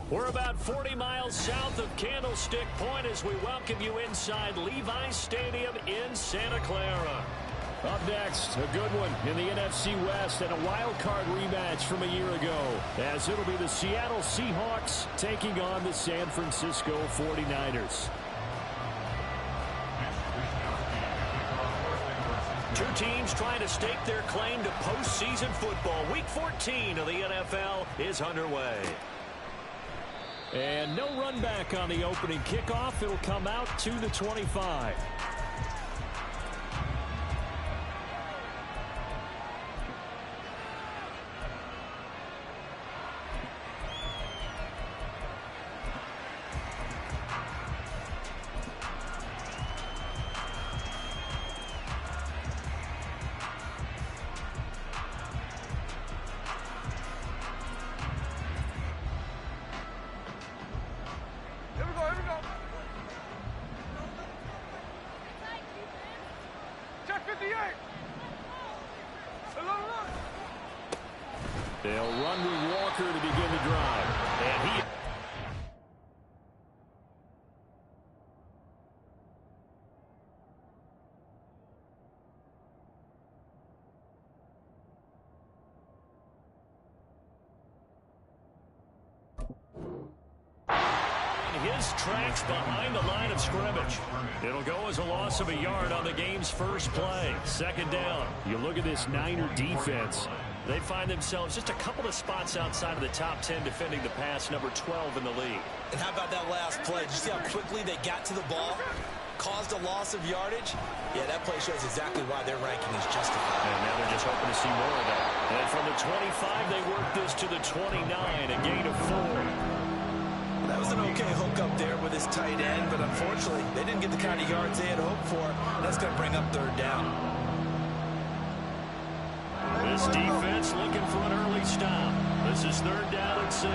We're about 40 miles south of Candlestick Point as we welcome you inside Levi's Stadium in Santa Clara. Up next, a good one in the NFC West and a wild card rematch from a year ago, as it'll be the Seattle Seahawks taking on the San Francisco 49ers. Two teams trying to stake their claim to postseason football. Week 14 of the NFL is underway. And no run back on the opening kickoff. It'll come out to the 25. They'll run with Walker to begin the drive. And his tracks behind the line of scrimmage. It'll go as a loss of a yard on the game's first play. Second down. You look at this Niner defense. They find themselves just a couple of spots outside of the top 10 defending the pass, number 12 in the league. And how about that last play? Did you see how quickly they got to the ball? Caused a loss of yardage? Yeah, that play shows exactly why their ranking is justified. And now they're just hoping to see more of that. And from the 25, they work this to the 29, a gain of 4. That was an okay hook up there with his tight end, but unfortunately, they didn't get the kind of yards they had hoped for. That's going to bring up third down. This defense looking for an early stop. This is third down and 6.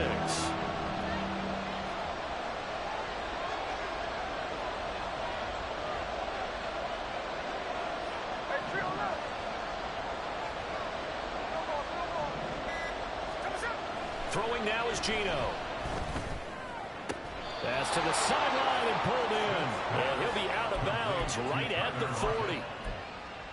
Throwing now is Geno. Pass to the sideline and pulled in. And he'll be out of bounds right at the 40.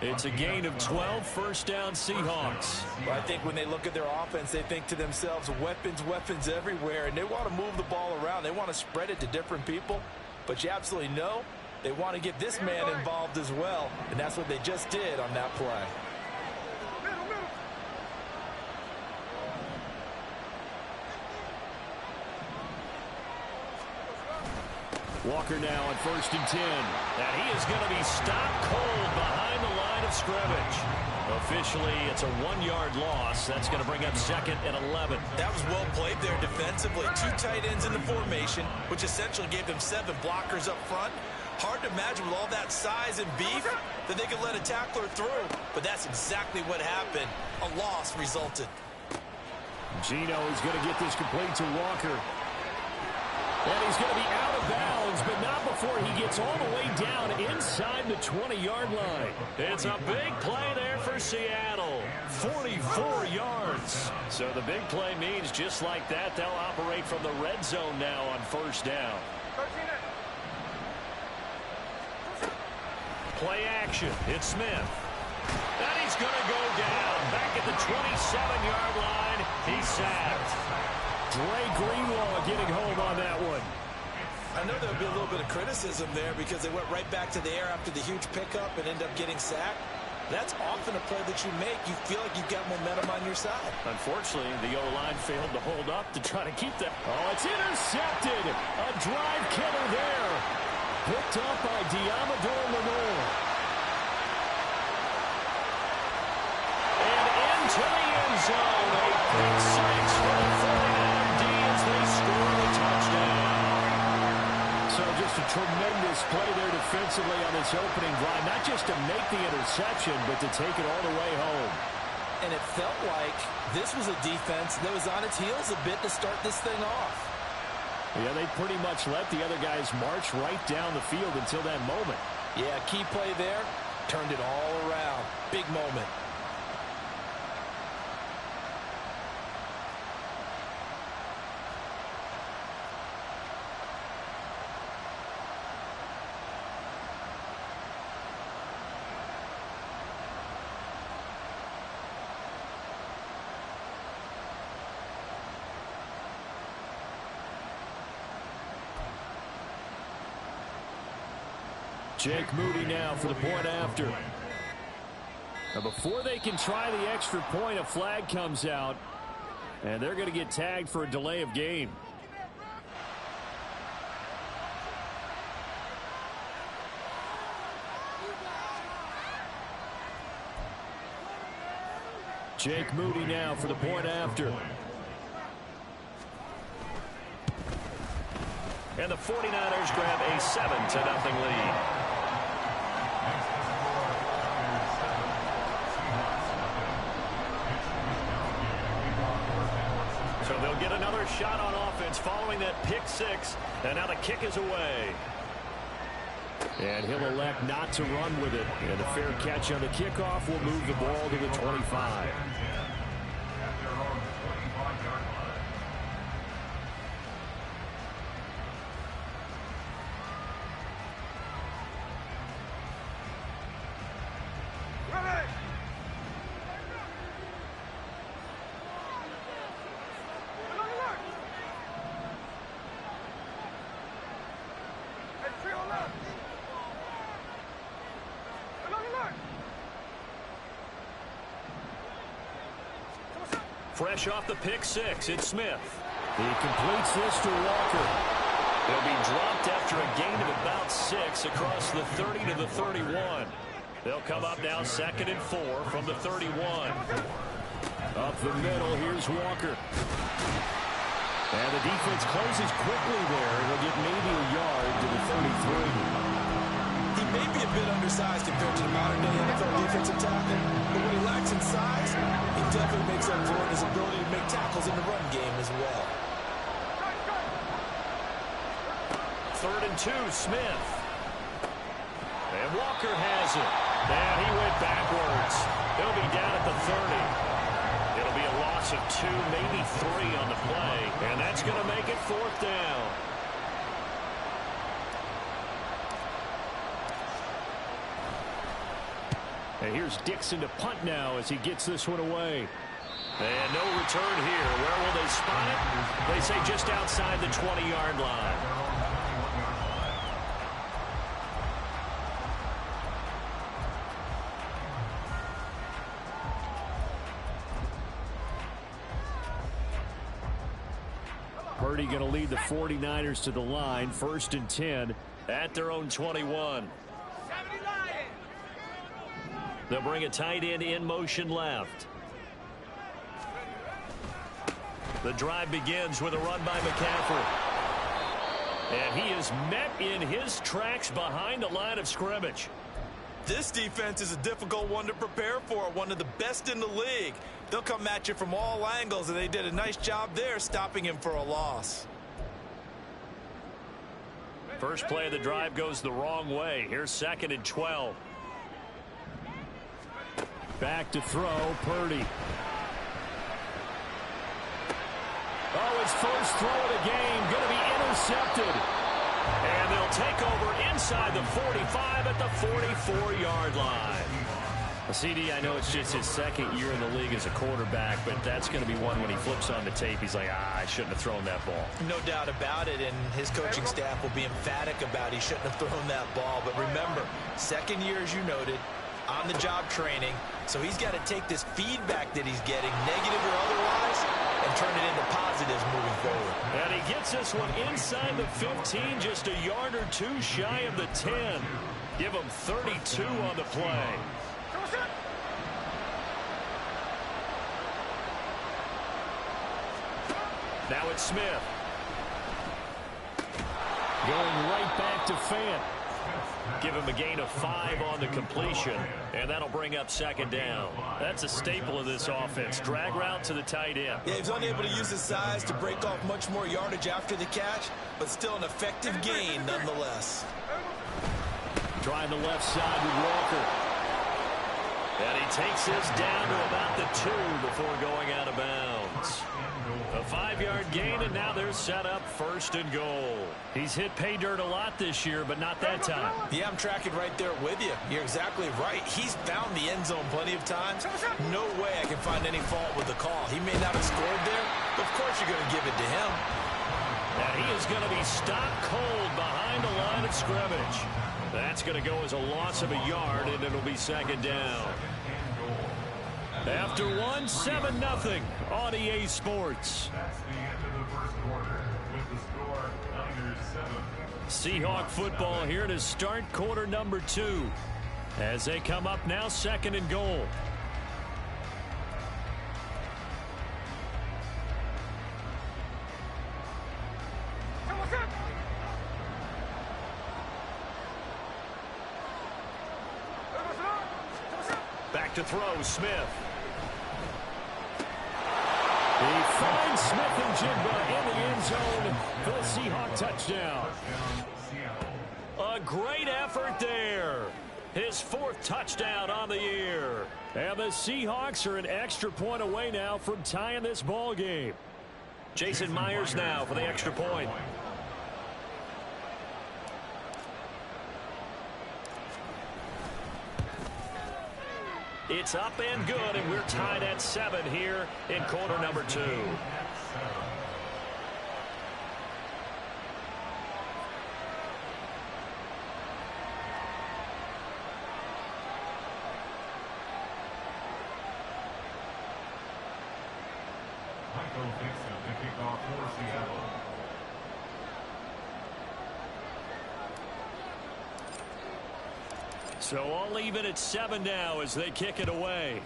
It's a gain of 12, first down Seahawks. Well, I think when they look at their offense, they think to themselves, weapons, weapons everywhere, and they want to move the ball around. They want to spread it to different people, but you absolutely know they want to get this man involved as well, and that's what they just did on that play. Walker now at 1st and 10. And he is going to be stopped cold behind the line of scrimmage. Officially, it's a 1-yard loss. That's going to bring up 2nd and 11. That was well played there defensively. 2 tight ends in the formation, which essentially gave them 7 blockers up front. Hard to imagine with all that size and beef that they could let a tackler through. But that's exactly what happened. A loss resulted. Geno is going to get this complete to Walker. And he's going to be out of bounds, but not before he gets all the way down inside the 20-yard line. It's a big play there for Seattle. 44 yards. So the big play means just like that, they'll operate from the red zone now on 1st down. Play action. It's Smith. And he's going to go down. Back at the 27-yard line. He's sacked. Dre Greenlaw getting home on that one. I know there'll be a little bit of criticism there because they went right back to the air after the huge pickup and end up getting sacked. That's often a play that you make. You feel like you've got momentum on your side. Unfortunately, the O-line failed to hold up to try to keep that. Oh, it's intercepted. A drive killer there. Picked up by Diamador Lenore. And into the end zone. A pick six for the 49 D as they score a touchdown. So just a tremendous play there defensively on this opening drive. Not just to make the interception, but to take it all the way home. And it felt like this was a defense that was on its heels a bit to start this thing off. Yeah, they pretty much let the other guys march right down the field until that moment. Yeah, key play there. Turned it all around. Big moment. Jake Moody now for the point after. Now before they can try the extra point, a flag comes out, and they're going to get tagged for a delay of game. Jake Moody now for the point after. And the 49ers grab a 7-0 lead. So they'll get another shot on offense following that pick six. And now the kick is away. And he'll elect not to run with it. And the fair catch on the kickoff will move the ball to the 25. Fresh off the pick six, it's Smith. He completes this to Walker. He'll be dropped after a gain of about 6 across the 30 to the 31. They'll come up now 2nd and 4 from the 31. Up the middle, here's Walker. And the defense closes quickly there. He'll get maybe a yard to the 33. He may be a bit undersized compared to the modern-day NFL defensive tackle, but when he lacks in size, he definitely makes up for it in his ability to make tackles in the run game as well. 3rd and 2, Smith. And Walker has it. And he went backwards. He'll be down at the 30. It'll be a loss of 2, maybe 3 on the play. And that's going to make it 4th down. And here's Dixon to punt now as he gets this one away. And no return here. Where will they spot it? They say just outside the 20-yard line. Purdy going to lead the 49ers to the line. 1st and 10 at their own 21. They'll bring a tight end in motion left. The drive begins with a run by McCaffrey. And he is met in his tracks behind the line of scrimmage. This defense is a difficult one to prepare for, one of the best in the league. They'll come at you from all angles, and they did a nice job there stopping him for a loss. First play of the drive goes the wrong way. Here's 2nd and 12. Back to throw, Purdy. Oh, his first throw of the game going to be intercepted. And they'll take over inside the 45 at the 44-yard line. CD, I know it's just his 2nd year in the league as a quarterback, but that's going to be one when he flips on the tape. He's like, I shouldn't have thrown that ball. No doubt about it, and his coaching staff will be emphatic about he shouldn't have thrown that ball. But remember, 2nd year, as you noted, on-the-job training, so he's got to take this feedback that he's getting, negative or otherwise, and turn it into positives moving forward. And he gets this one inside the 15, just a yard or 2 shy of the 10. Give him 32 on the play. Now it's Smith. Going right back to Fant. Give him a gain of 5 on the completion, and that'll bring up 2nd down. That's a staple of this offense. Drag route to the tight end. Yeah, he's unable to use his size to break off much more yardage after the catch, but still an effective gain nonetheless. Trying the left side with Walker. And he takes this down to about the 2 before going out of bounds. A 5-yard gain, and now they're set up 1st and goal. He's hit pay dirt a lot this year, but not that time. Yeah, I'm tracking right there with you. You're exactly right. He's found the end zone plenty of times. No way I can find any fault with the call. He may not have scored there, but of course you're going to give it to him. And He is going to be stopped cold behind the line of scrimmage. That's going to go as a loss of a yard, and it'll be second down. After one, 7-0 on EA Sports. That's the end of the first quarter with the score Niners 7. Seahawk football here to start quarter number 2 as they come up now second and goal. Back to throw, Smith. He finds Smith and Jigba in the end zone for the Seahawk touchdown. A great effort there. His 4th touchdown on the year. And the Seahawks are an extra point away now from tying this ball game. Jason Myers now for the extra point. It's up and good, and we're tied at 7 here in quarter number 2. Michael Dixon to kick off for Seattle. So all even at 7 now as they kick it away.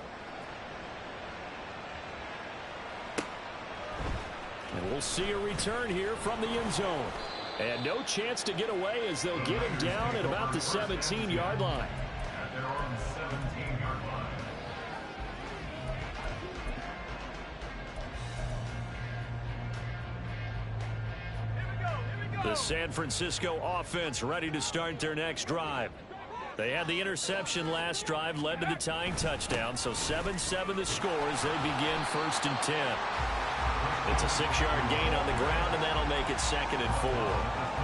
And we'll see a return here from the end zone. And no chance to get away as they'll get him down at about the 17-yard line. At their own 17-yard line. The San Francisco offense ready to start their next drive. They had the interception last drive, led to the tying touchdown, so 7-7 the score as they begin 1st and 10. It's a 6-yard gain on the ground, and that'll make it 2nd and 4.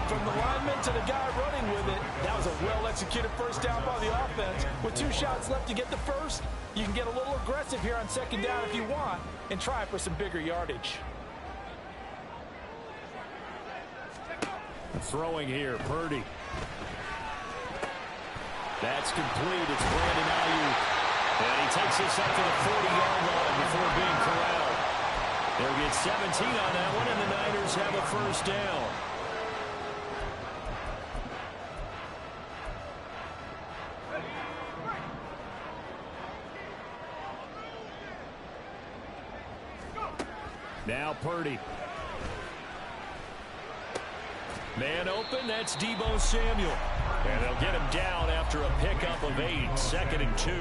From the lineman to the guy running with it, that was a well-executed first down by the offense. With 2 shots left to get the first, you can get a little aggressive here on 2nd down if you want and try for some bigger yardage. Throwing here, Purdy. That's complete. It's Brandon Ayuk. And he takes this up to the 40-yard line before being corralled. They'll get 17 on that one, and the Niners have a first down. Now Purdy. Man open, that's Deebo Samuel. And they'll get him down after a pickup of 8, 2nd and 2.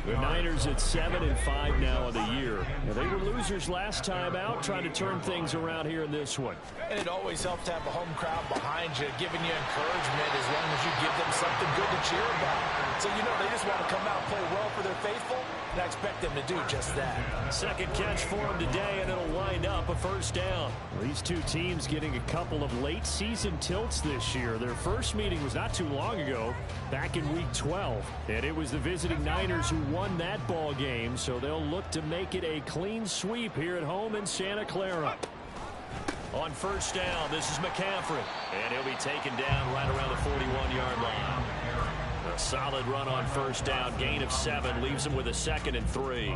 The Niners at 7-5 now in the year. Now, they were losers last time out, trying to turn things around here in this one. And it always helps to have a home crowd behind you, giving you encouragement as long as you give them something good to cheer about. So, you know, they just want to come out and play well for their faithful, and I expect them to do just that. 2nd catch for him today, and it'll wind up a first down. These two teams getting a couple of late-season tilts this year. Their first meeting was not too long ago, back in Week 12. And it was the visiting Niners who won that ball game, so they'll look to make it a clean sweep here at home in Santa Clara. On first down, this is McCaffrey. And he'll be taken down right around the 41-yard line. A solid run on first down. Gain of 7 leaves him with a 2nd and 3.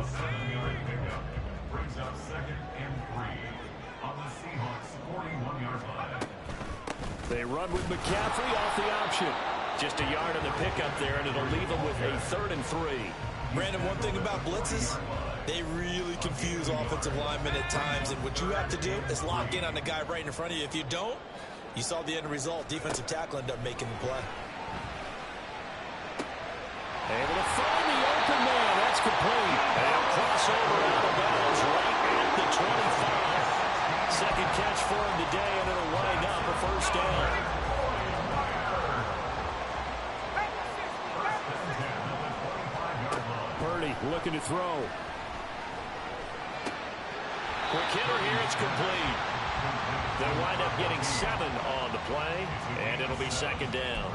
Brings up 2nd and 3 on the Seahawks 41-yard line. They run with McCaffrey off the option. Just a yard on the pickup there, and it'll leave them with a 3rd and 3. Brandon, one thing about blitzes, they really confuse offensive linemen at times, and what you have to do is lock in on the guy right in front of you. If you don't, you saw the end result. Defensive tackle ended up making the play. Able to find the open man. That's complete. And crossover out of bounds right at the 25. 2nd catch for him today, and it'll wind up a first down. Purdy looking to throw. Quick hitter here. It's complete. They'll wind up getting 7 on the play, and it'll be 2nd down.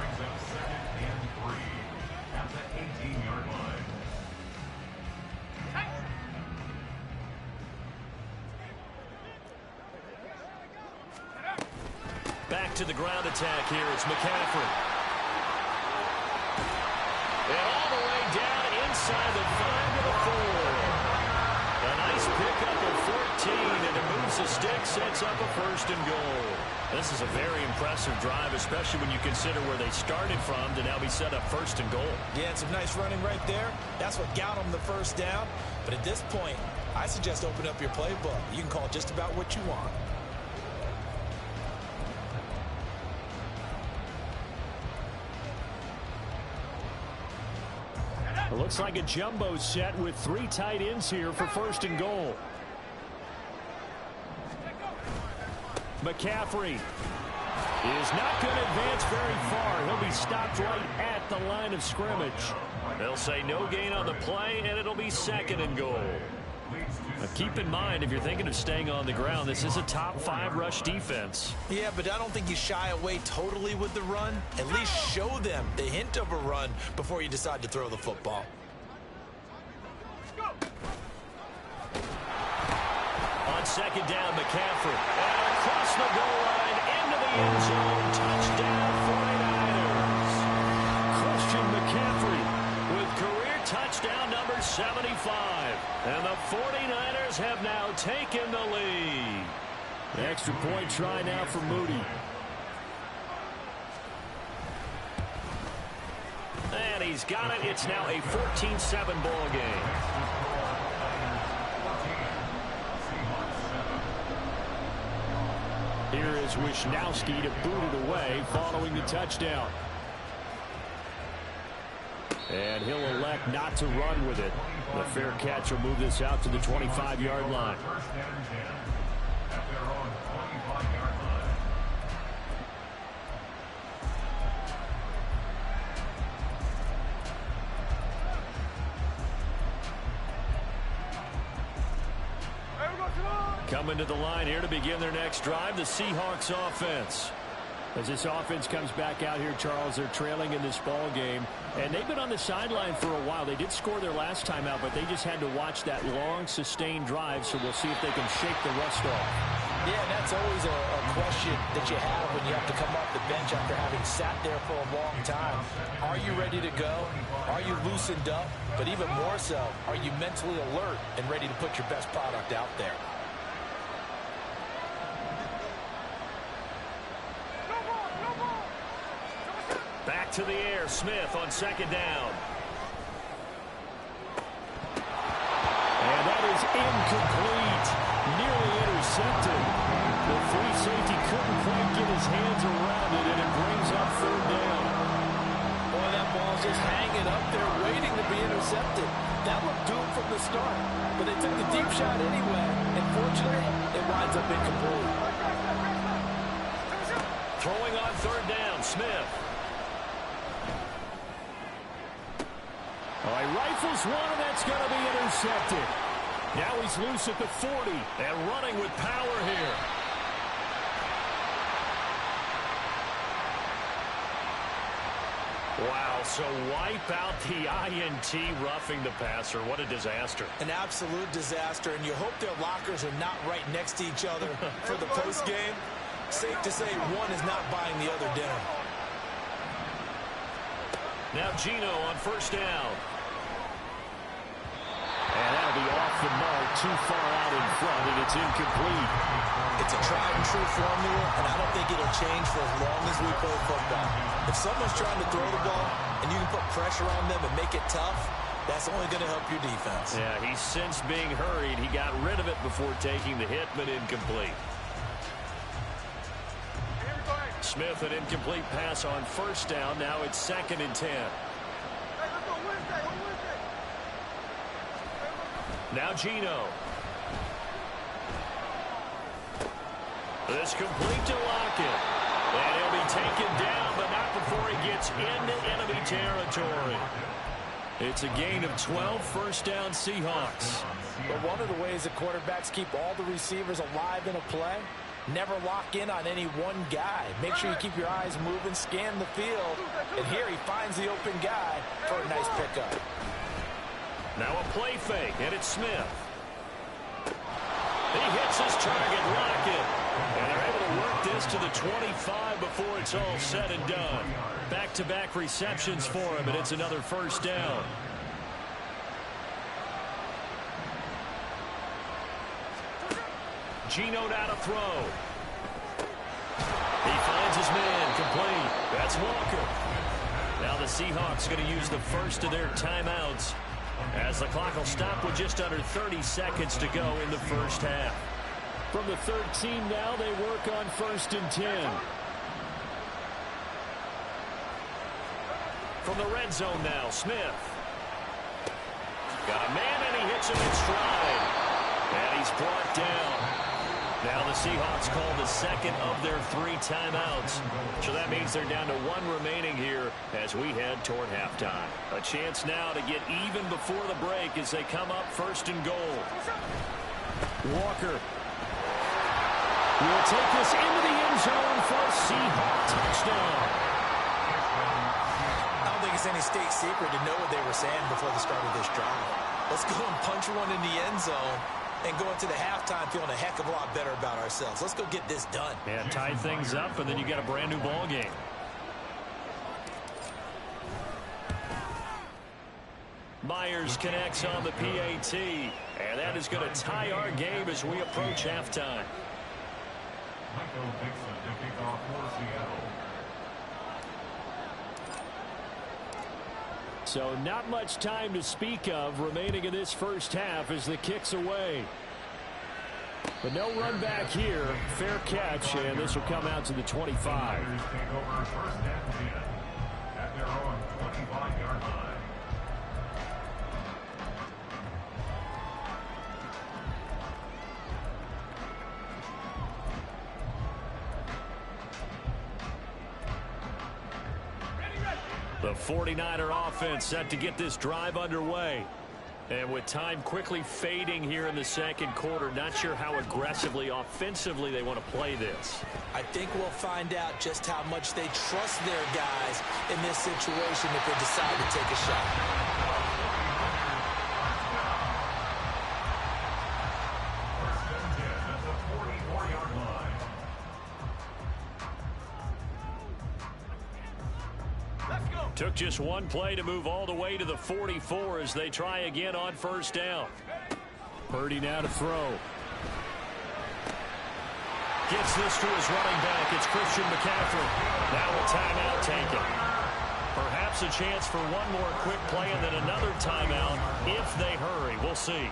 back to the ground attack here. It's McCaffrey. And all the way down inside the 5 to the 4. A nice pickup of 14, and it moves the stick, sets up a 1st and goal. This is a very impressive drive, especially when you consider where they started from to now be set up 1st and goal. Yeah, and some nice running right there. That's what got them the 1st down. But at this point, I suggest open up your playbook. You can call just about what you want. It looks like a jumbo set with 3 tight ends here for 1st and goal. McCaffrey is not going to advance very far. He'll be stopped right at the line of scrimmage. They'll say no gain on the play, and it'll be 2nd and goal. Now keep in mind, if you're thinking of staying on the ground, this is a top 5 rush defense. Yeah, but I don't think you shy away totally with the run. At least show them the hint of a run before you decide to throw the football. On 2nd down, McCaffrey. And across the goal line, into the end zone. Touchdown, 49ers. Christian McCaffrey with career touchdown number 75. And the 49ers have now taken the lead. Extra point try now for Moody. And he's got it. It's now a 14-7 ball game. Here is Wisnowski to boot it away following the touchdown. And he'll elect not to run with it. The fair catch will move this out to the 25-yard line. Coming to the line here to begin their next drive, the Seahawks offense. As this offense comes back out here, Charles, they're trailing in this ball game. And they've been on the sideline for a while. They did score their last time out, but they just had to watch that long, sustained drive. So we'll see if they can shake the rust off. Yeah, and that's always a question that you have when you have to come off the bench after having sat there for a long time. Are you ready to go? Are you loosened up? But even more so, are you mentally alert and ready to put your best product out there? Back to the air, Smith on 2nd down. And that is incomplete. Nearly intercepted. The free safety couldn't quite get his hands around it, and it brings up 3rd down. Boy, that ball's just hanging up there waiting to be intercepted. That looked doomed from the start, but they took the deep shot anyway, and fortunately, it winds up incomplete. Throwing on 3rd down, Smith. Oh, he rifles one, and that's going to be intercepted. Now he's loose at the 40 and running with power here. Wow, so wipe out the INT roughing the passer. What a disaster. An absolute disaster, and you hope their lockers are not right next to each other for the postgame. Safe to say one is not buying the other dinner. Now Gino on 1st down. And that'll be off the mark, too far out in front, and it's incomplete. It's a tried and true formula, and I don't think it'll change for as long as we play football. If someone's trying to throw the ball and you can put pressure on them and make it tough, that's only going to help your defense. Yeah, he's since being hurried. He got rid of it before taking the hit, but incomplete. Smith, an incomplete pass on 1st down. Now it's 2nd and 10. Now Gino. This complete to Lockett. And he'll be taken down, but not before he gets into enemy territory. It's a gain of 12, 1st down Seahawks. But one of the ways that quarterbacks keep all the receivers alive in a play, never lock in on any one guy. Make sure you keep your eyes moving, scan the field. And here he finds the open guy for a nice pickup. Now a play fake, and it's Smith. He hits his target, Lockett. And they're able to work this to the 25 before it's all said and done. Back-to-back receptions for him, and it's another first down. Geno now to throw. He finds his man, complete. That's Walker. Now the Seahawks going to use the first of their timeouts as the clock will stop with just under 30 seconds to go in the first half. From the 13 now, they work on 1st and 10. From the red zone now, Smith. Got a man, and he hits him in stride. And he's brought down. Now the Seahawks call the second of their 3 timeouts. So that means they're down to 1 remaining here as we head toward halftime. A chance now to get even before the break as they come up 1st and goal. Walker will take this into the end zone for a Seahawk touchdown. I don't think it's any state secret to know what they were saying before the start of this drive. Let's go and punch one in the end zone and go into the halftime feeling a heck of a lot better about ourselves. Let's go get this done. Yeah, tie things up, and then you got a brand new ball game. Myers connects on the PAT, and that is going to tie our game as we approach halftime. Michael Dixon to kick off for Seattle. So not much time to speak of remaining in this first half as the kick's away. But no run back here. Fair catch, and this will come out to the 25. Take over 1st and 10 at their own 25-yard line. The 49er offense set to get this drive underway. And with time quickly fading here in the second quarter, not sure how aggressively, offensively they want to play this. I think we'll find out just how much they trust their guys in this situation if they decide to take a shot. Took just one play to move all the way to the 44 as they try again on 1st down. Purdy now to throw. Gets this to his running back. It's Christian McCaffrey. Now a timeout taken. Perhaps a chance for one more quick play and then another timeout if they hurry. We'll see.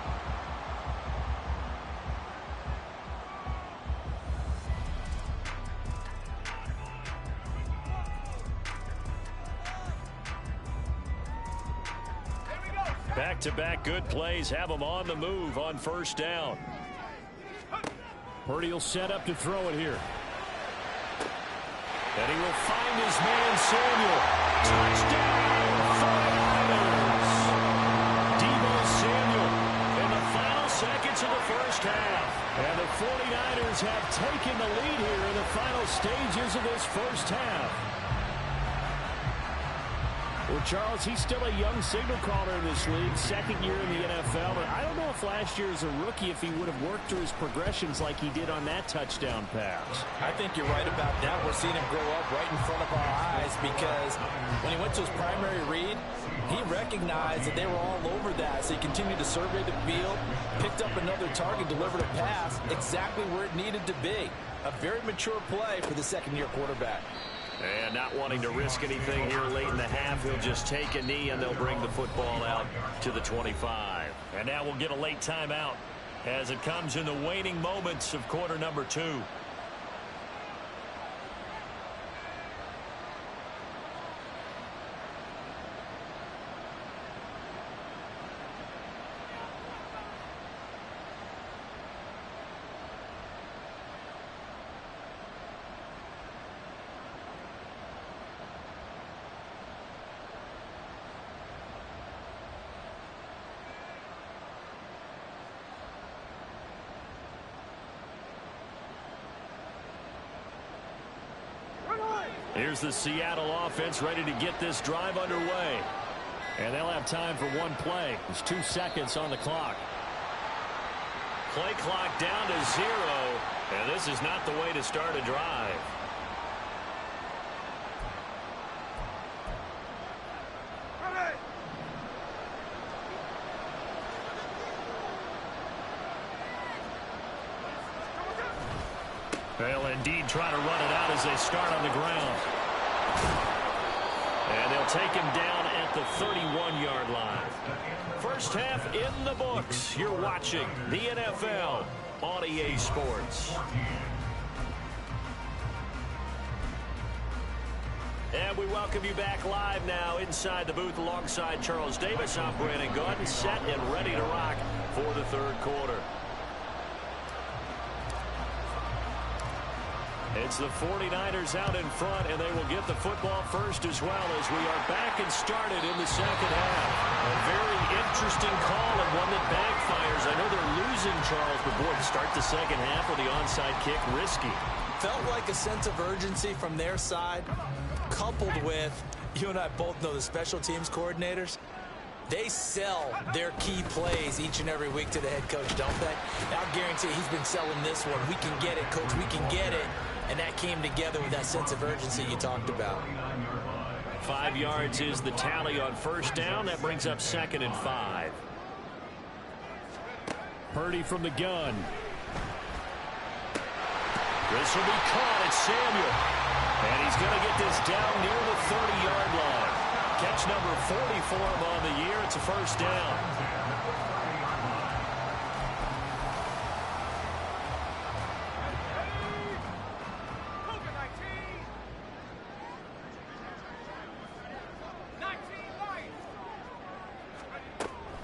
Back-to-back good plays have them on the move on 1st down. Purdy will set up to throw it here. And he will find his man Samuel. Touchdown, 49ers. Deebo Samuel in the final seconds of the first half. And the 49ers have taken the lead here in the final stages of this first half. Well, Charles, he's still a young signal caller in this league, 2nd year in the NFL. But I don't know if last year as a rookie, if he would have worked through his progressions like he did on that touchdown pass. I think you're right about that. We're seeing him grow up right in front of our eyes because when he went to his primary read, he recognized that they were all over that. So he continued to survey the field, picked up another target, delivered a pass exactly where it needed to be. A very mature play for the 2nd-year quarterback. And not wanting to risk anything here late in the half, he'll just take a knee and they'll bring the football out to the 25. And now we'll get a late timeout as it comes in the waning moments of quarter number 2. Here's the Seattle offense ready to get this drive underway. And they'll have time for one play. There's 2 seconds on the clock. Play clock down to 0. And this is not the way to start a drive. They'll indeed try to run it out as they start on the ground. And they'll take him down at the 31-yard line. First half in the books. You're watching the NFL on EA Sports. And we welcome you back live now inside the booth alongside Charles Davis. I'm Brandon Gaudin, set and ready to rock for the third quarter. It's the 49ers out in front, and they will get the football first as well as we are back and started in the second half. A very interesting call and one that backfires. I know they're losing, Charles, but boy, to start the second half with the onside kick, risky. Felt like a sense of urgency from their side, coupled with, you and I both know the special teams coordinators, they sell their key plays each and every week to the head coach, don't they? I'll guarantee he's been selling this one. We can get it, coach, we can get it. And that came together with that sense of urgency you talked about. 5 yards is the tally on first down. That brings up 2nd and 5. Purdy from the gun. This will be caught. It's Samuel. And he's going to get this down near the 30-yard line. Catch number 40 for him on the year. It's a first down.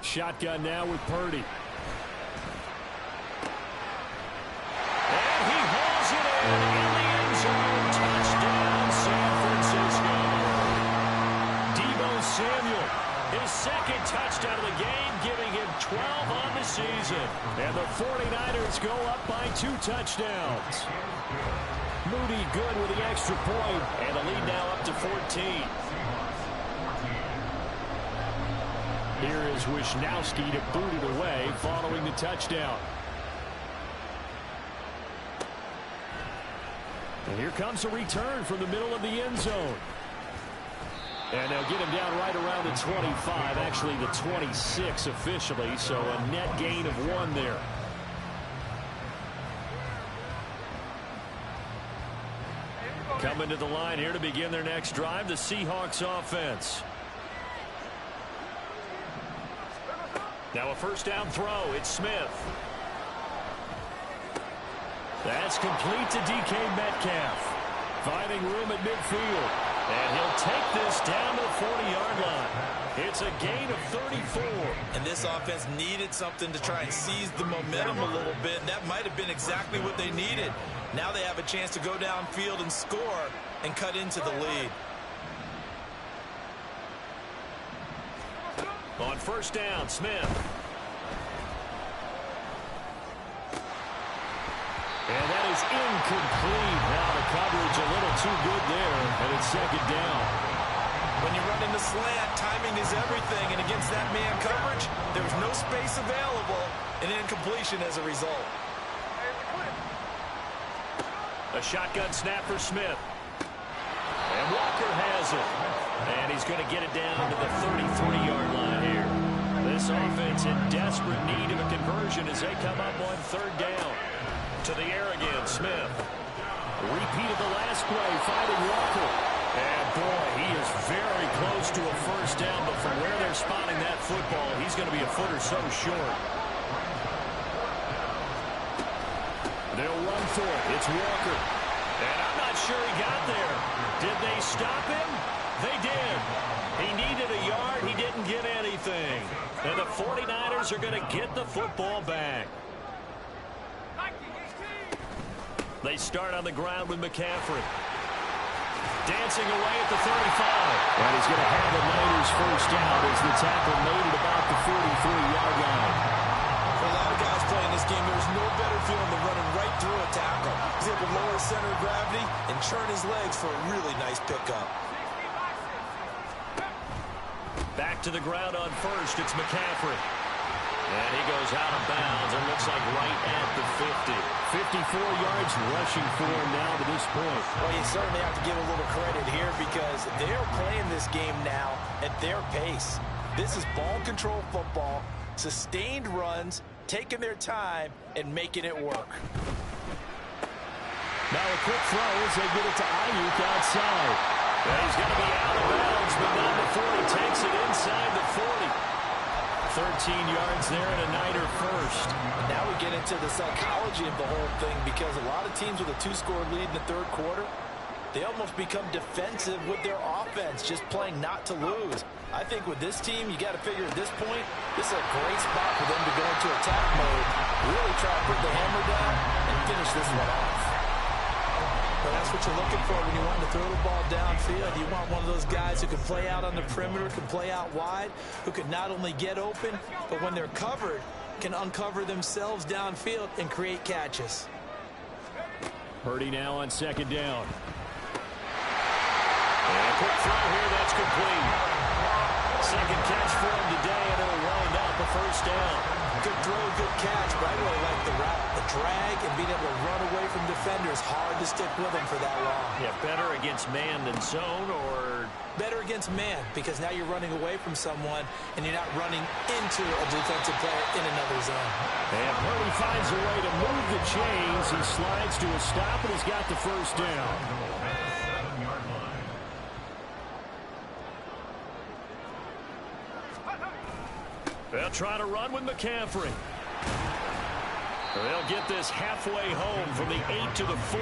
Shotgun now with Purdy. And he hauls it in the end zone. Touchdown, San Francisco. Deebo Samuel, his second touchdown of the game, giving him 12 on the season. And the 49ers go up by 2 touchdowns. Moody good with the extra point, and the lead now up to 14. Here is Wisnowski to boot it away following the touchdown. And here comes a return from the middle of the end zone. And they'll get him down right around the 25, actually the 26 officially, so a net gain of 1 there. Coming to the line here to begin their next drive, the Seahawks offense. Now a first down throw. It's Smith. That's complete to DK Metcalf. Finding room at midfield. And he'll take this down to the 40-yard line. It's a gain of 34. And this offense needed something to try and seize the momentum a little bit. And that might have been exactly what they needed. Now they have a chance to go downfield and score and cut into the lead. On first down, Smith. And that is incomplete. Now the coverage a little too good there, and it's second down. When you run in the slant, timing is everything, and against that man coverage, there was no space available, and incompletion as a result. A shotgun snap for Smith. And Walker has it. And he's going to get it down to the 33-yard line here. This offense in desperate need of a conversion as they come up on third down. To the air again, Smith. Repeat of the last play, finding Walker. And boy, he is very close to a first down, but from where they're spotting that football, he's going to be a foot or so short. They'll run for it. It's Walker. And I'm not sure he got there. Did they stop him? They did. He needed a yard. He didn't get anything. And the 49ers are going to get the football back. They start on the ground with McCaffrey. Dancing away at the 35. And he's going to have the Niners first down as the tackle made it about the 43-yard line. For a lot of guys playing this game, there's no better feeling than running right through a tackle. He's able to lower his center of gravity and churn his legs for a really nice pickup. Back to the ground on first. It's McCaffrey. And he goes out of bounds. It looks like right at the 50. 54 yards rushing for him now to this point. Well, you certainly have to give a little credit here because they're playing this game now at their pace. This is ball control football, sustained runs, taking their time, and making it work. Now a quick throw as they get it to Ayuk outside. And he's going to be out of bounds, but not before he takes it inside the 40. 13 yards there and a Niner first. Now we get into the psychology of the whole thing because a lot of teams with a 2-score lead in the third quarter, they almost become defensive with their offense, just playing not to lose. I think with this team, you got to figure at this point, this is a great spot for them to go into attack mode, really try to put the hammer down and finish this one off. Well, that's what you're looking for when you want to throw the ball downfield. You want one of those guys who can play out on the perimeter, can play out wide, who can not only get open, but when they're covered, can uncover themselves downfield and create catches. Purdy now on second down. And a quick throw here, that's complete. Second catch for him today, and it'll wind up a first down. Good throw, good catch, but I really like the route. The drag and being able to run away from defenders, hard to stick with them for that long. Yeah, better against man than zone, or better against man, because now you're running away from someone and you're not running into a defensive player in another zone. And Purdy finds a way to move the chains. He slides to a stop, and he's got the first down. They'll try to run with McCaffrey. They'll get this halfway home from the 8 to the 4.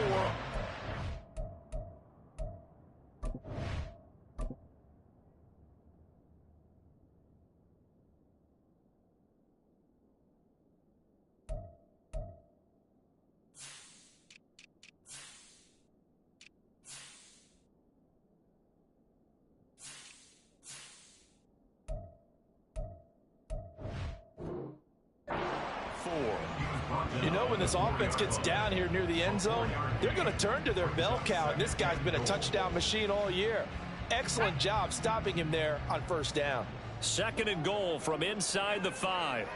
You know, when this offense gets down here near the end zone, they're going to turn to their bell cow, and this guy's been a touchdown machine all year. Excellent job stopping him there on first down. Second and goal from inside the 5.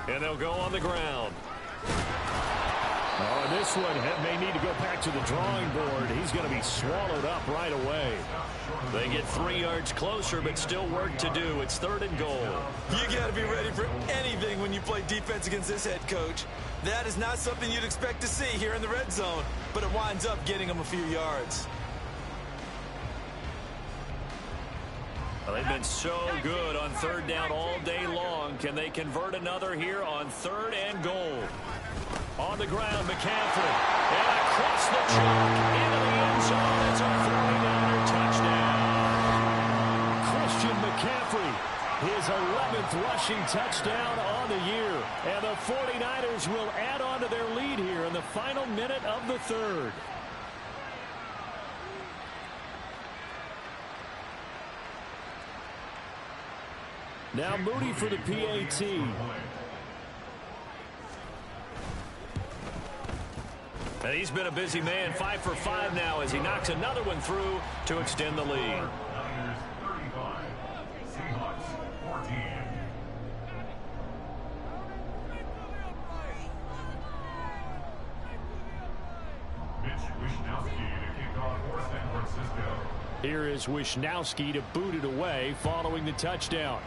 And they'll go on the ground. Oh, this one may need to go back to the drawing board. He's going to be swallowed up right away. They get 3 yards closer, but still work to do. It's third and goal. You got to be ready for anything when you play defense against this head coach. That is not something you'd expect to see here in the red zone, but it winds up getting them a few yards. Well, they've been so good on third down all day long. Can they convert another here on third and goal? On the ground, McCaffrey. And across the chalk into the end zone. It's a 49er touchdown. Christian McCaffrey, his 11th rushing touchdown on the year. And the 49ers will add on to their lead here in the final minute of the third. Now Moody for the PAT. And he's been a busy man, 5 for 5 now as he knocks another one through to extend the lead. Here is Wishnowski to boot it away following the touchdown.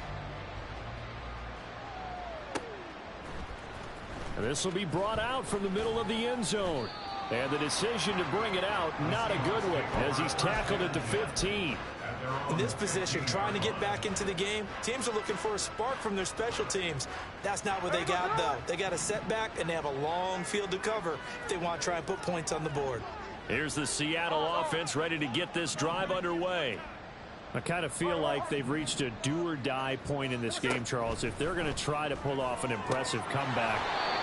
This will be brought out from the middle of the end zone. And the decision to bring it out, not a good one, as he's tackled at the 15. In this position, trying to get back into the game, teams are looking for a spark from their special teams. That's not what they got, though. They got a setback, and they have a long field to cover if they want to try and put points on the board. Here's the Seattle offense ready to get this drive underway. I kind of feel like they've reached a do-or-die point in this game, Charles. If they're going to try to pull off an impressive comeback,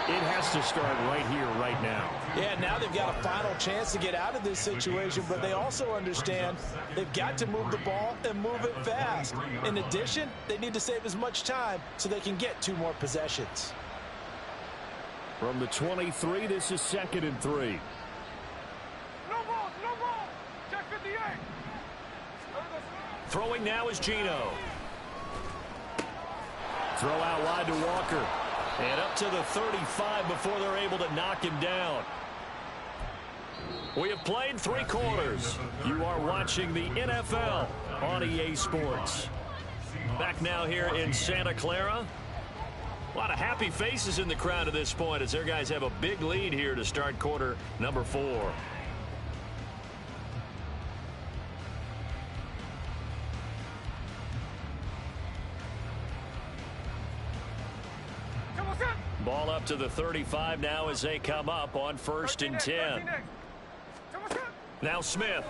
it has to start right here, right now. Yeah, now they've got a final chance to get out of this situation, but they also understand they've got to move the ball and move it fast. In addition, they need to save as much time so they can get 2 more possessions. From the 23, this is 2nd and 3. No ball, check 58. Throwing now is Geno. Throw out wide to Walker. And up to the 35 before they're able to knock him down. We have played 3 quarters. You are watching the NFL on EA Sports. Back now here in Santa Clara. A lot of happy faces in the crowd at this point as their guys have a big lead here to start quarter number 4. Ball up to the 35 now as they come up on 1st and 10. Now Smith.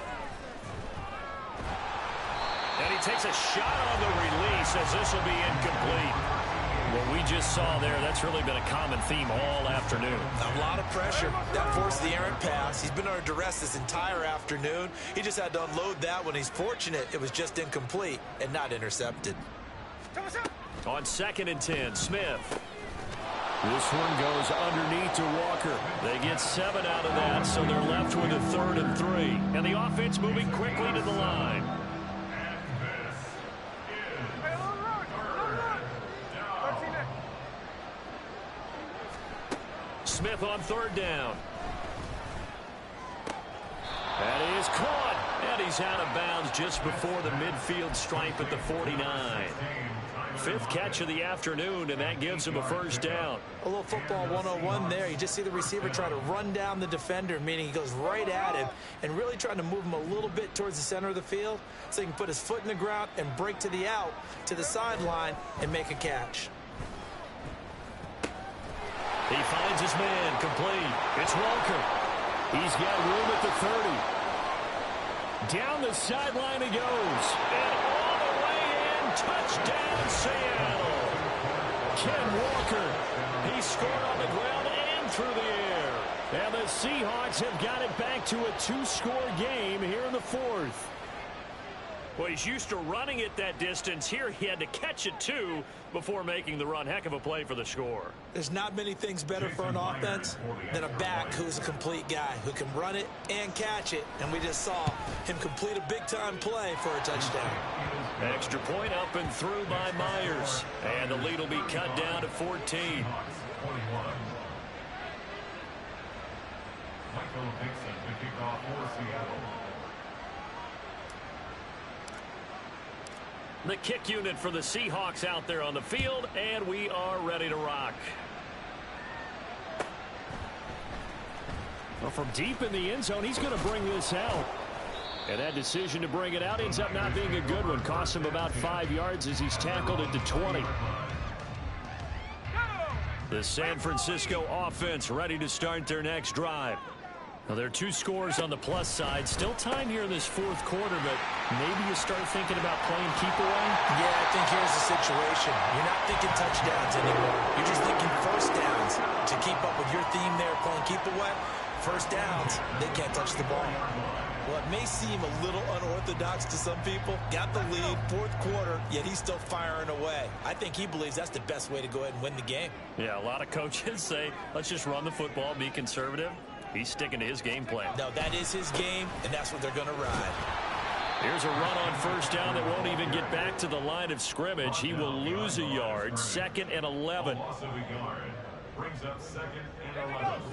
And he takes a shot on the release as this will be incomplete. What we just saw there, that's really been a common theme all afternoon. A lot of pressure. That forced the errant pass. He's been under duress this entire afternoon. He just had to unload that one. He's fortunate it was just incomplete and not intercepted. On 2nd and 10, Smith. This one goes underneath to Walker. They get 7 out of that, so they're left with a 3rd and 3. And the offense moving quickly to the line. Smith on 3rd down. That is caught. And he's out of bounds just before the midfield stripe at the 49. 5th catch of the afternoon, and that gives him a 1st down. A little football 101 there. You just see the receiver try to run down the defender, meaning he goes right at him and really trying to move him a little bit towards the center of the field so he can put his foot in the ground and break to the out, to the sideline, and make a catch. He finds his man, complete. It's Walker. He's got room at the 30. Down the sideline he goes. And all the way in, touchdown Seattle. Ken Walker. He scored on the ground and through the air. And the Seahawks have got it back to a 2-score game here in the 4th. Well, he's used to running it that distance. Here he had to catch it, too, before making the run. Heck of a play for the score. There's not many things better for an offense than a back who's a complete guy who can run it and catch it. And we just saw him complete a big-time play for a touchdown. Extra point up and through by Myers. And the lead will be cut down to 14. Michael Dixon to kick off for Seattle. The kick unit for the Seahawks out there on the field, and we are ready to rock. Well, from deep in the end zone, he's going to bring this out. And that decision to bring it out ends up not being a good one. Costs him about 5 yards as he's tackled it to 20. The San Francisco offense ready to start their next drive. Well, there are 2 scores on the plus side. Still time here in this 4th quarter, but maybe you start thinking about playing keep away? Yeah, I think here's the situation. You're not thinking touchdowns anymore. You're just thinking 1st downs. To keep up with your theme there, playing keep away, 1st downs, they can't touch the ball. Well, it may seem a little unorthodox to some people. Got the lead, 4th quarter, yet he's still firing away. I think he believes that's the best way to go ahead and win the game. Yeah, a lot of coaches say, let's just run the football, be conservative. He's sticking to his game plan. No, that is his game, and that's what they're going to ride. Here's a run on 1st down that won't even get back to the line of scrimmage. He will lose a yard. 2nd and 11.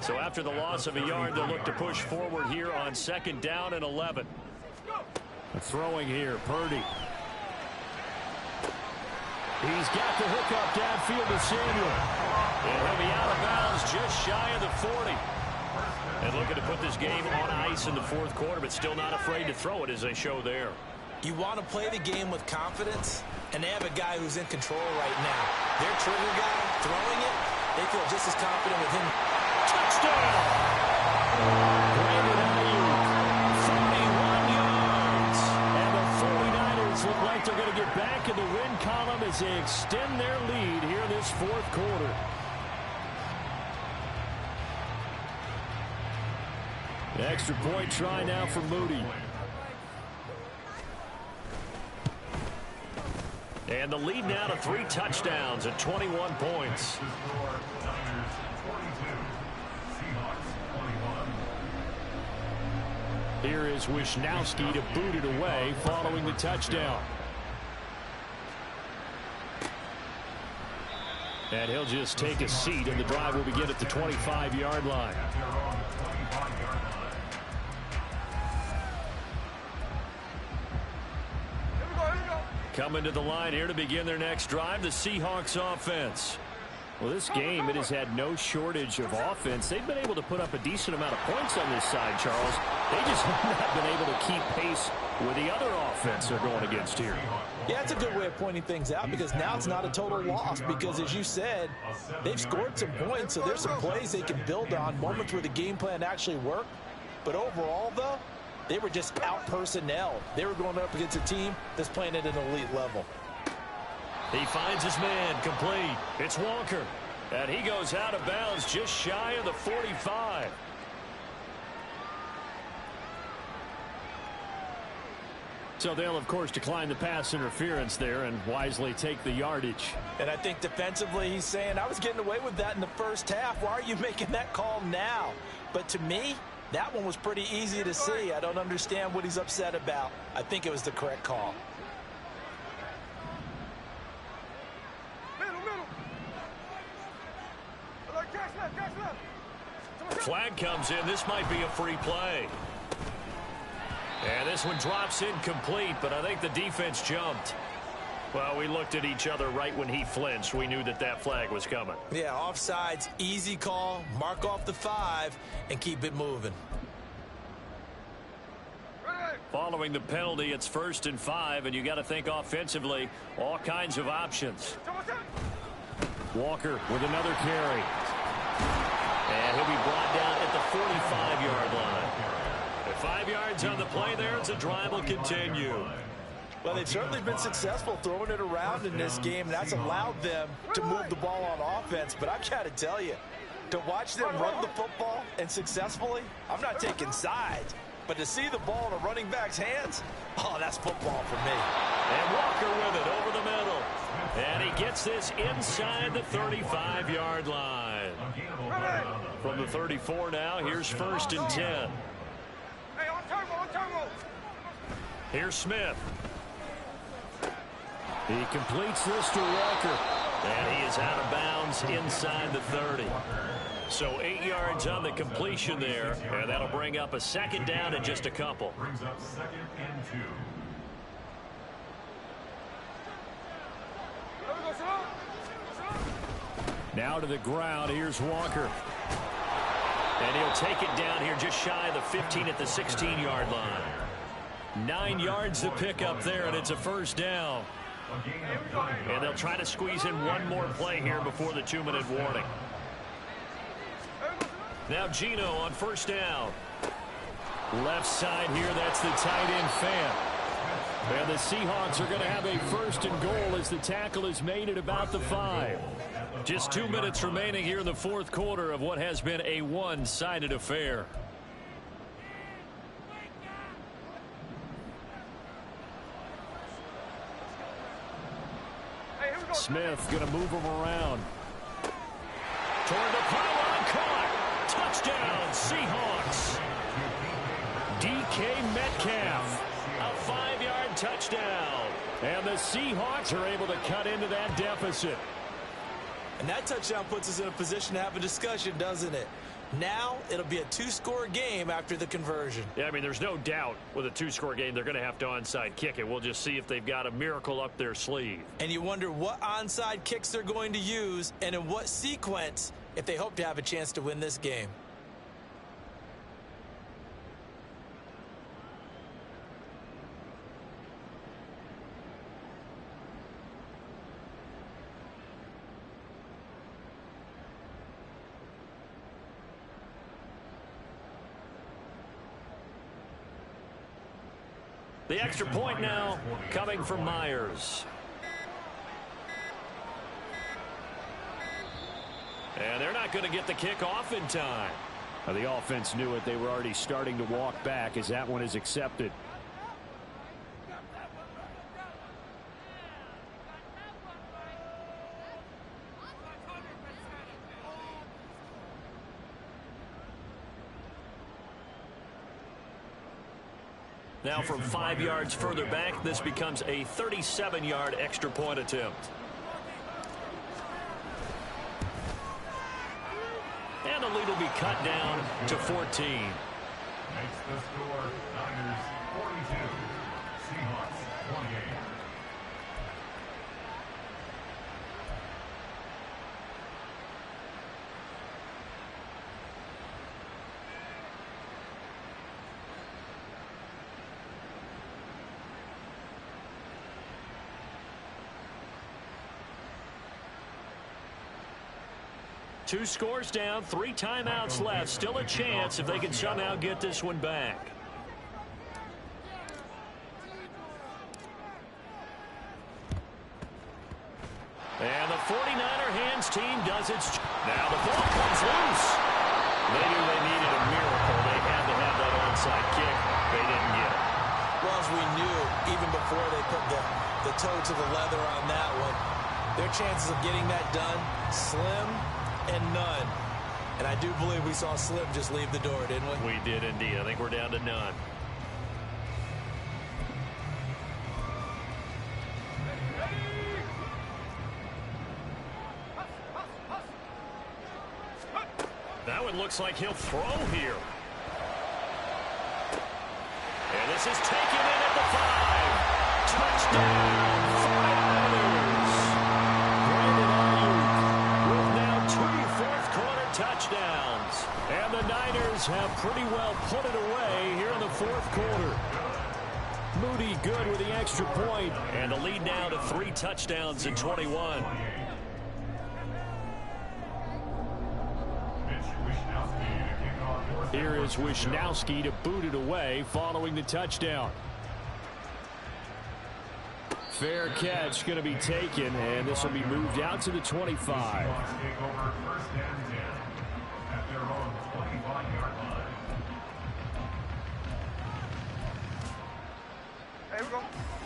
So after the loss of a yard, they'll look to push forward here on 2nd down and 11. Throwing here, Purdy. He's got the hook up downfield to Samuel. And he'll be out of bounds just shy of the 40. And looking to put this game on ice in the 4th quarter, but still not afraid to throw it as they show there. You want to play the game with confidence, and they have a guy who's in control right now. Their trigger guy throwing it, they feel just as confident with him. Touchdown! Brandon Ayuk, 41 yards. And the 49ers look like they're going to get back in the win column as they extend their lead here in this 4th quarter. The extra point try now for Moody. And the lead now to 3 touchdowns at 21 points. Here is Wisnowski to boot it away following the touchdown. And he'll just take a seat, and the drive will begin at the 25-yard line. Coming to the line here to begin their next drive, the Seahawks offense. Well, this game, it has had no shortage of offense. They've been able to put up a decent amount of points on this side, Charles. They just have not been able to keep pace with the other offense they're going against here. Yeah, it's a good way of pointing things out because now it's not a total loss because, as you said, they've scored some points, so there's some plays they can build on, moments where the game plan actually worked. But overall, though, they were just out-personnel. They were going up against a team that's playing at an elite level. He finds his man, complete. It's Walker, and he goes out of bounds just shy of the 45. So they'll, of course, decline the pass interference there and wisely take the yardage. And I think defensively he's saying, I was getting away with that in the first half. Why are you making that call now? But to me, that one was pretty easy to see. I don't understand what he's upset about. I think it was the correct call. Flag comes in. This might be a free play. And this one drops incomplete, but I think the defense jumped. Well, we looked at each other right when he flinched. We knew that that flag was coming. Yeah, offsides, easy call, mark off the 5, and keep it moving. Following the penalty, it's 1st and 5, and you got to think offensively, all kinds of options. Walker with another carry. And he'll be brought down at the 45-yard line. 5 yards on the play there as the drive will continue. Well, they've certainly been successful throwing it around in this game, and that's allowed them to move the ball on offense. But I've got to tell you, to watch them run the football and successfully, I'm not taking sides. But to see the ball in a running back's hands, oh, that's football for me. And Walker with it over the middle. And he gets this inside the 35-yard line. From the 34 now, here's 1st and 10. Here's Smith. He completes this to Walker. And he is out of bounds inside the 30. So 8 yards on the completion there. And that'll bring up a 2nd down in just a couple. Brings up 2nd and 2. Now to the ground. Here's Walker. And he'll take it down here just shy of the 15 at the 16-yard line. 9 yards to pick up there, and it's a 1st down. And they'll try to squeeze in one more play here before the 2-minute warning. Now Gino on 1st down. Left side here, that's the tight end Fan. And the Seahawks are going to have a 1st and goal as the tackle is made at about the 5. Just 2 minutes remaining here in the 4th quarter of what has been a one-sided affair. Smith going to move him around. Toward the pylon, caught. Touchdown, Seahawks. DK Metcalf, a 5-yard touchdown. And the Seahawks are able to cut into that deficit. And that touchdown puts us in a position to have a discussion, doesn't it? Now it'll be a 2-score game after the conversion. Yeah, I mean, there's no doubt with a 2-score game they're going to have to onside kick it. We'll just see if they've got a miracle up their sleeve. And you wonder what onside kicks they're going to use and in what sequence if they hope to have a chance to win this game. The extra point now coming from Myers. And they're not going to get the kick off in time. The offense knew it. They were already starting to walk back as that one is accepted. Now from 5 yards further back, this becomes a 37-yard extra point attempt. cut down to 14. Makes the score Niners 42, Seahawks 28. Two scores down, 3 timeouts left. Still a chance if they can somehow get this one back. And the 49er hands team does its job. Now the ball comes loose. They knew they needed a miracle. They had to have that onside kick. They didn't get it. Well, as we knew, even before they put the toe to the leather on that one, their chances of getting that done, slim and none. And I do believe we saw Slim just leave the door, didn't we? We did indeed. I think we're down to none. That one looks like he'll throw here. And this is taken in at the 5. Touchdown, 49ers. With now 2 fourth-quarter touchdowns. And the Niners have pretty well put it away here in the fourth quarter. Moody good with the extra point. And the lead now to 3 touchdowns in 21. Here is Wishnowski to boot it away following the touchdown. Fair catch going to be taken, and this will be moved out to the 25.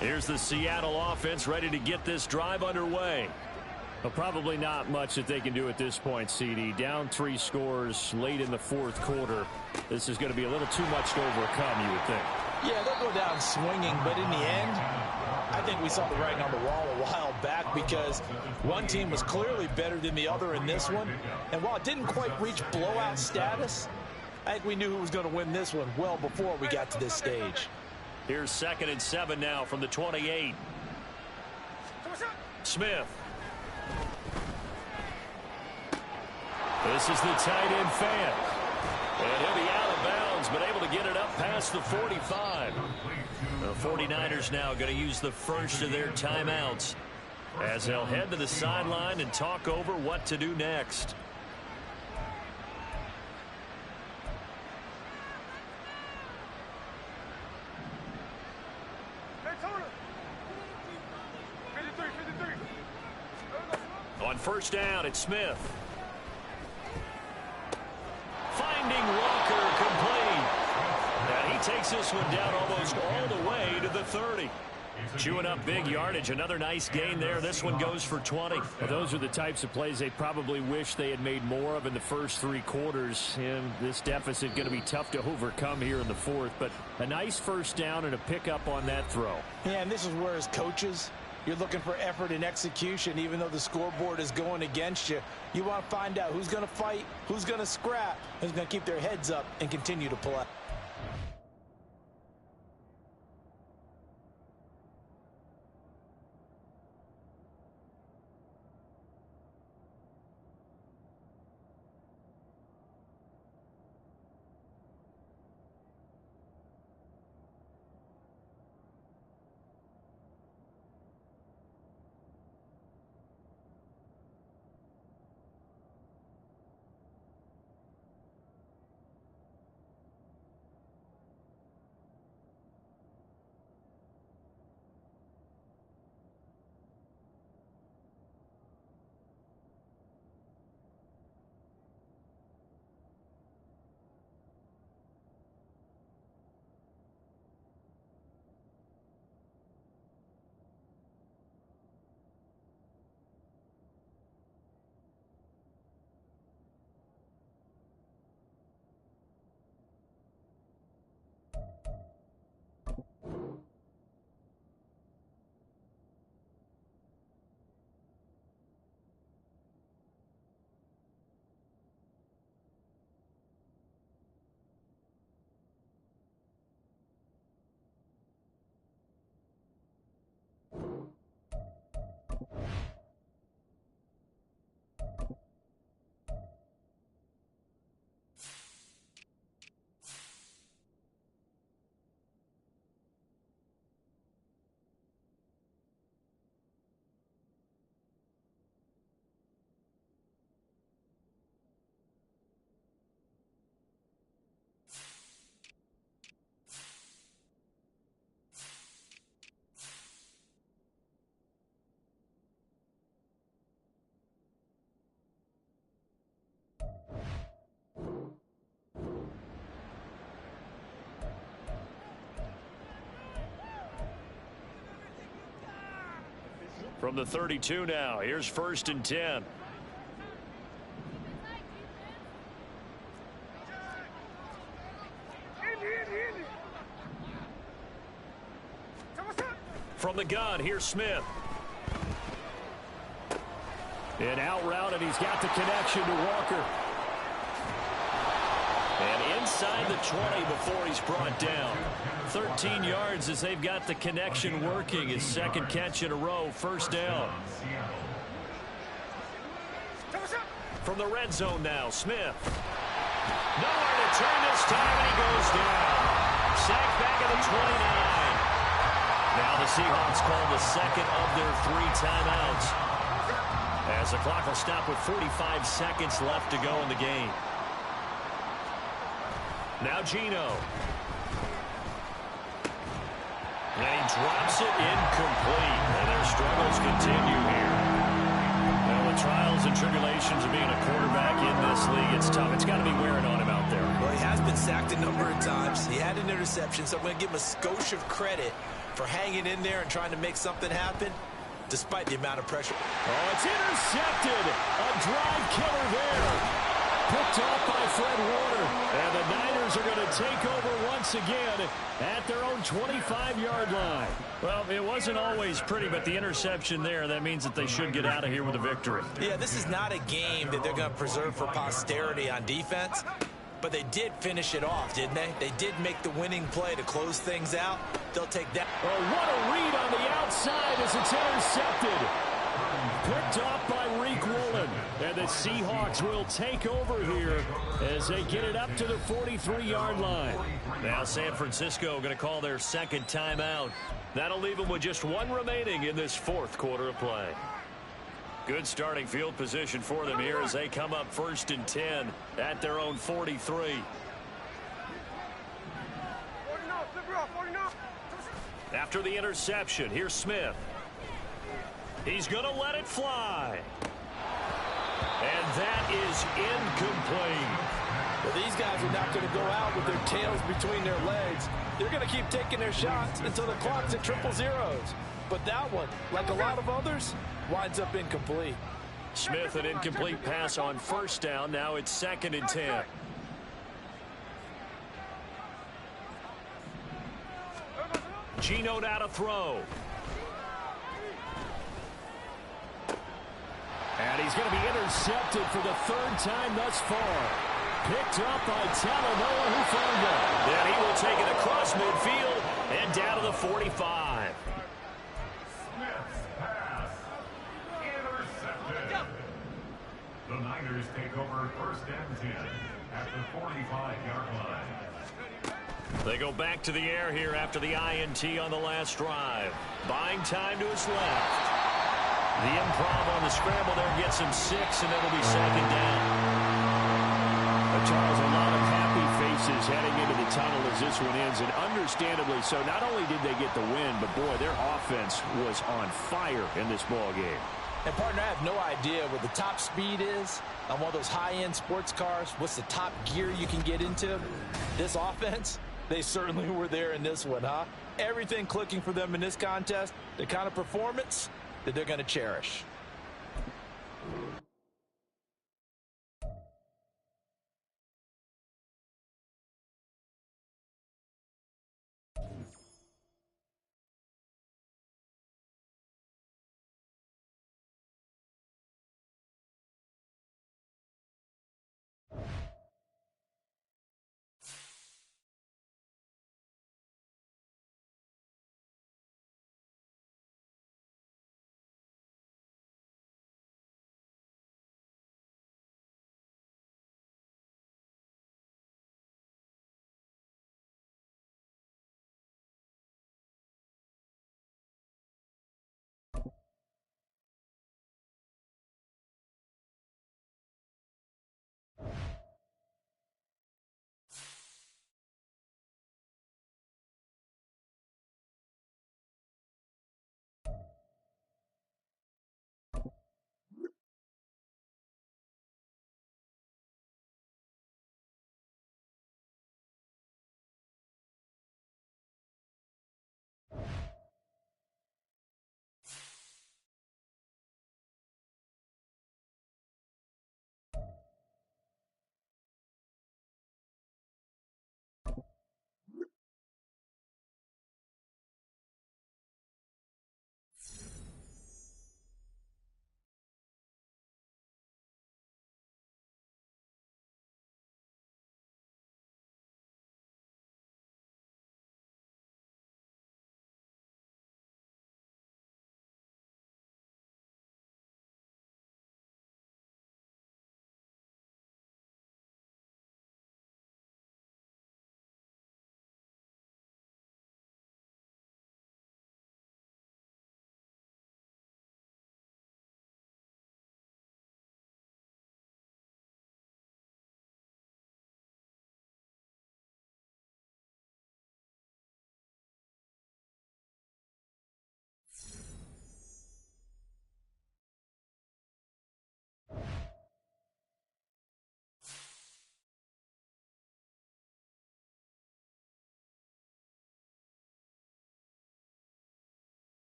Here's the Seattle offense ready to get this drive underway. Well, probably not much that they can do at this point, CD. Down 3 scores late in the fourth quarter. This is going to be a little too much to overcome, you would think. Yeah, they'll go down swinging, but in the end, I think we saw the writing on the wall a while back because one team was clearly better than the other in this one. And while it didn't quite reach blowout status, I think we knew who was going to win this one well before we got to this stage. Here's 2nd and 7 now from the 28. Smith. This is the tight end fan. And he'll be out of bounds, but able to get it up past the 45. The 49ers now going to use the first of their timeouts as they'll head to the sideline and talk over what to do next. On first down, it's Smith. Finding Walker complete. And he takes this one down almost all the way to the 30. Chewing up big yardage. Another nice gain there. This one goes for 20. Well, those are the types of plays they probably wish they had made more of in the first 3 quarters. And this deficit going to be tough to overcome here in the fourth. But a nice first down and a pickup on that throw. Yeah, and this is where as coaches, you're looking for effort and execution. Even though the scoreboard is going against you, you want to find out who's going to fight, who's going to scrap, who's going to keep their heads up and continue to play. From the 32 now, here's 1st and 10. From the gun, here's Smith. And out route, and he's got the connection to Walker. And inside the 20 before he's brought down. 13 yards as they've got the connection working. His 2nd catch in a row, 1st down. From the red zone now, Smith. Nowhere to turn this time, and he goes down. Sacked back at the 29. Now the Seahawks call the 2nd of their 3 timeouts, as the clock will stop with 45 seconds left to go in the game. Now Geno. And he drops it incomplete. And their struggles continue here. Well, the trials and tribulations of being a quarterback in this league, it's tough. It's got to be wearing on him out there. Well, he has been sacked a number of times. He had an interception, so I'm going to give him a skosh of credit for hanging in there and trying to make something happen despite the amount of pressure. Oh, it's intercepted. A drive killer there. Picked off by Fred Warner. And the Niners are going to take over once again at their own 25-yard line. Well, it wasn't always pretty, but the interception there, that means that they should get out of here with a victory. Yeah, this is not a game that they're going to preserve for posterity on defense. But they did finish it off, didn't they? They did make the winning play to close things out. They'll take that. Oh, what a read on the outside as it's intercepted. Picked off by Reek Woolen. And the Seahawks will take over here as they get it up to the 43-yard line. Now San Francisco going to call their 2nd timeout. That'll leave them with just 1 remaining in this 4th quarter of play. Good starting field position for them here as they come up 1st and 10 at their own 43. After the interception, here's Smith. He's going to let it fly. And that is incomplete. Well, these guys are not going to go out with their tails between their legs. They're going to keep taking their shots until the clock's at 000. But that one, like a lot of others, winds up incomplete. Smith, an incomplete pass on 1st down. Now it's 2nd and 10. Geno now to throw. And he's going to be intercepted for the 3rd time thus far. Picked up by Talanoa Hufanga. Then he will take it across midfield and down to the 45. Smith's pass intercepted. The Niners take over 1st and 10 at the 45-yard line. They go back to the air here after the INT on the last drive. Buying time to his left. The improv on the scramble there gets him 6, and it'll be 2nd down. Charles, a lot of happy faces heading into the tunnel as this one ends, and understandably so. Not only did they get the win, but boy, their offense was on fire in this ball game. And partner, I have no idea what the top speed is on one of those high-end sports cars. What's the top gear you can get into? This offense, they certainly were there in this one, huh? Everything clicking for them in this contest, the kind of performance that they're going to cherish.